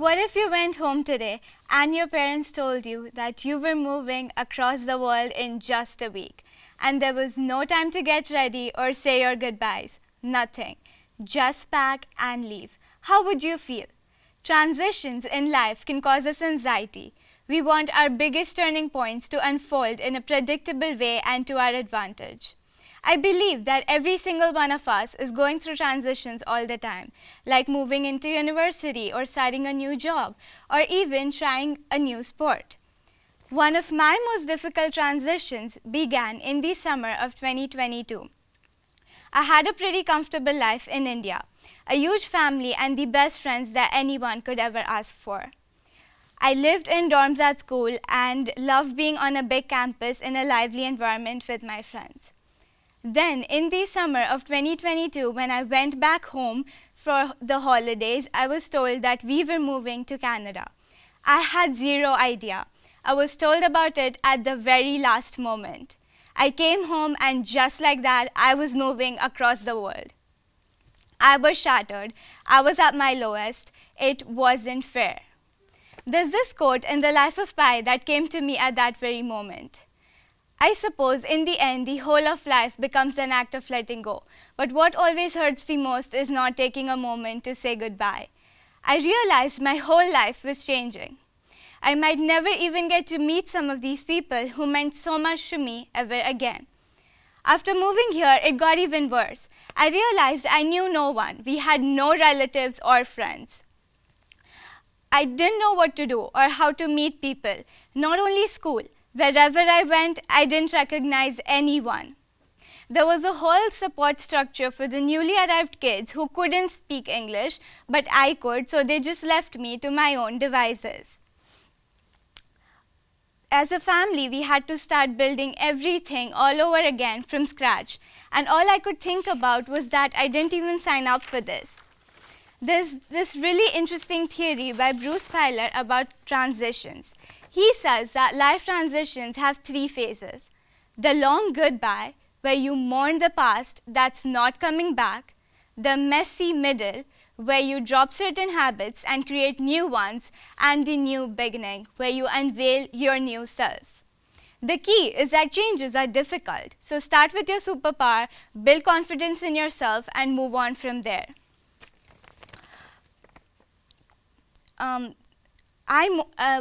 What if you went home today and your parents told you that you were moving across the world in just a week and there was no time to get ready or say your goodbyes? Nothing. Just pack and leave. How would you feel? Transitions in life can cause us anxiety. We want our biggest turning points to unfold in a predictable way and to our advantage. I believe that every single one of us is going through transitions all the time, like moving into university or starting a new job, or even trying a new sport. One of my most difficult transitions began in the summer of 2022. I had a pretty comfortable life in India, a huge family and the best friends that anyone could ever ask for. I lived in dorms at school and loved being on a big campus in a lively environment with my friends. Then, in the summer of 2022, when I went back home for the holidays, I was told that we were moving to Canada. I had zero idea. I was told about it at the very last moment. I came home and just like that, I was moving across the world. I was shattered. I was at my lowest. It wasn't fair. There's this quote in The Life of Pi that came to me at that very moment. I suppose in the end, the whole of life becomes an act of letting go. But what always hurts the most is not taking a moment to say goodbye. I realized my whole life was changing. I might never even get to meet some of these people who meant so much to me ever again. After moving here, it got even worse. I realized I knew no one. We had no relatives or friends. I didn't know what to do or how to meet people, not only school. Wherever I went, I didn't recognize anyone. There was a whole support structure for the newly arrived kids who couldn't speak English, but I could, so they just left me to my own devices. As a family, we had to start building everything all over again from scratch, and all I could think about was that I didn't even sign up for this. There's this really interesting theory by Bruce Feiler about transitions. He says that life transitions have three phases. The long goodbye, where you mourn the past that's not coming back. The messy middle, where you drop certain habits and create new ones. And the new beginning, where you unveil your new self. The key is that changes are difficult, so start with your superpower, build confidence in yourself, and move on from there.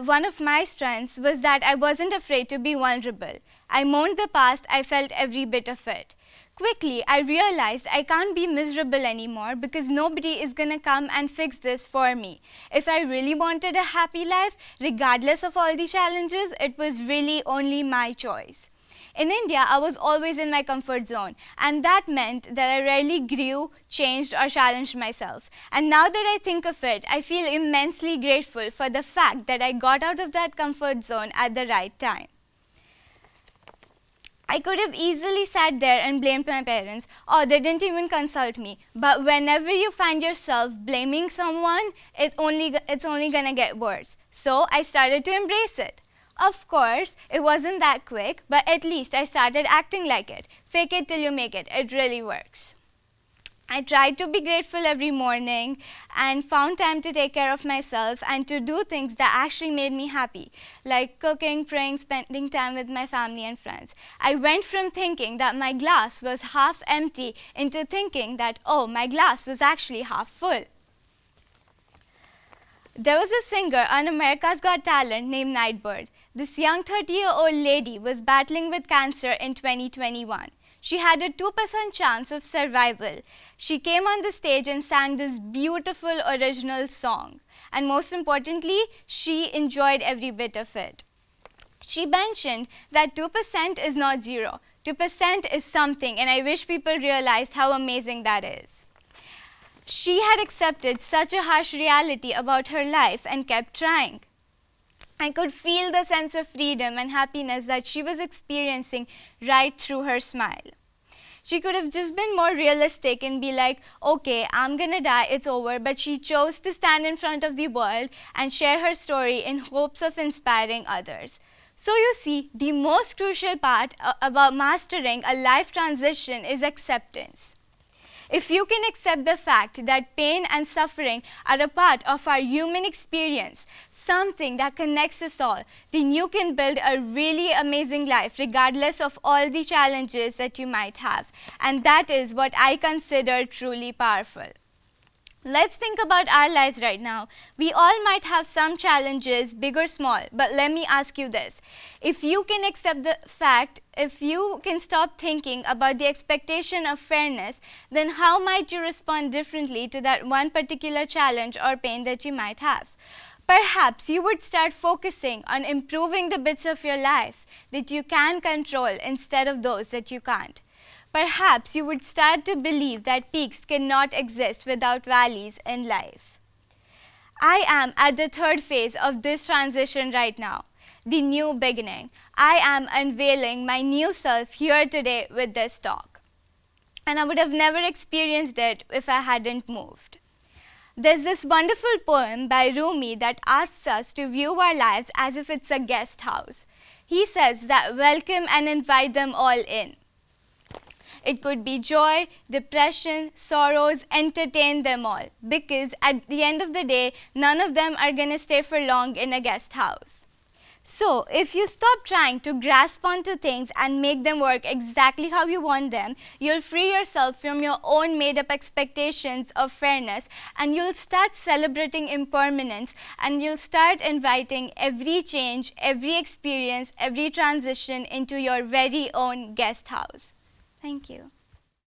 One of my strengths was that I wasn't afraid to be vulnerable. I mourned the past, I felt every bit of it. Quickly, I realized I can't be miserable anymore because nobody is gonna come and fix this for me. If I really wanted a happy life, regardless of all the challenges, it was really only my choice. In India, I was always in my comfort zone, and that meant that I rarely grew, changed, or challenged myself. And now that I think of it, I feel immensely grateful for the fact that I got out of that comfort zone at the right time. I could have easily sat there and blamed my parents, or they didn't even consult me. But whenever you find yourself blaming someone, it's only gonna get worse. So I started to embrace it. Of course, it wasn't that quick, but at least I started acting like it. Fake it till you make it. It really works. I tried to be grateful every morning and found time to take care of myself and to do things that actually made me happy, like cooking, praying, spending time with my family and friends. I went from thinking that my glass was half empty into thinking that, oh, my glass was actually half full. There was a singer on America's Got Talent named Nightbird. This young 30-year-old lady was battling with cancer in 2021. She had a 2% chance of survival. She came on the stage and sang this beautiful original song. And most importantly, she enjoyed every bit of it. She mentioned that 2% is not zero. 2% is something, and I wish people realized how amazing that is. She had accepted such a harsh reality about her life and kept trying. I could feel the sense of freedom and happiness that she was experiencing right through her smile. She could have just been more realistic and be like, okay, I'm gonna die, it's over, but she chose to stand in front of the world and share her story in hopes of inspiring others. So you see, the most crucial part about mastering a life transition is acceptance. If you can accept the fact that pain and suffering are a part of our human experience, something that connects us all, then you can build a really amazing life regardless of all the challenges that you might have. And that is what I consider truly powerful. Let's think about our lives right now. We all might have some challenges, big or small, but let me ask you this. If you can accept the fact, if you can stop thinking about the expectation of fairness, then how might you respond differently to that one particular challenge or pain that you might have? Perhaps you would start focusing on improving the bits of your life that you can control instead of those that you can't. Perhaps you would start to believe that peaks cannot exist without valleys in life. I am at the third phase of this transition right now, the new beginning. I am unveiling my new self here today with this talk. And I would have never experienced it if I hadn't moved. There's this wonderful poem by Rumi that asks us to view our lives as if it's a guest house. He says that welcome and invite them all in. It could be joy, depression, sorrows, entertain them all. Because at the end of the day, none of them are going to stay for long in a guest house. So, if you stop trying to grasp onto things and make them work exactly how you want them, you'll free yourself from your own made-up expectations of fairness, and you'll start celebrating impermanence, and you'll start inviting every change, every experience, every transition into your very own guest house. Thank you.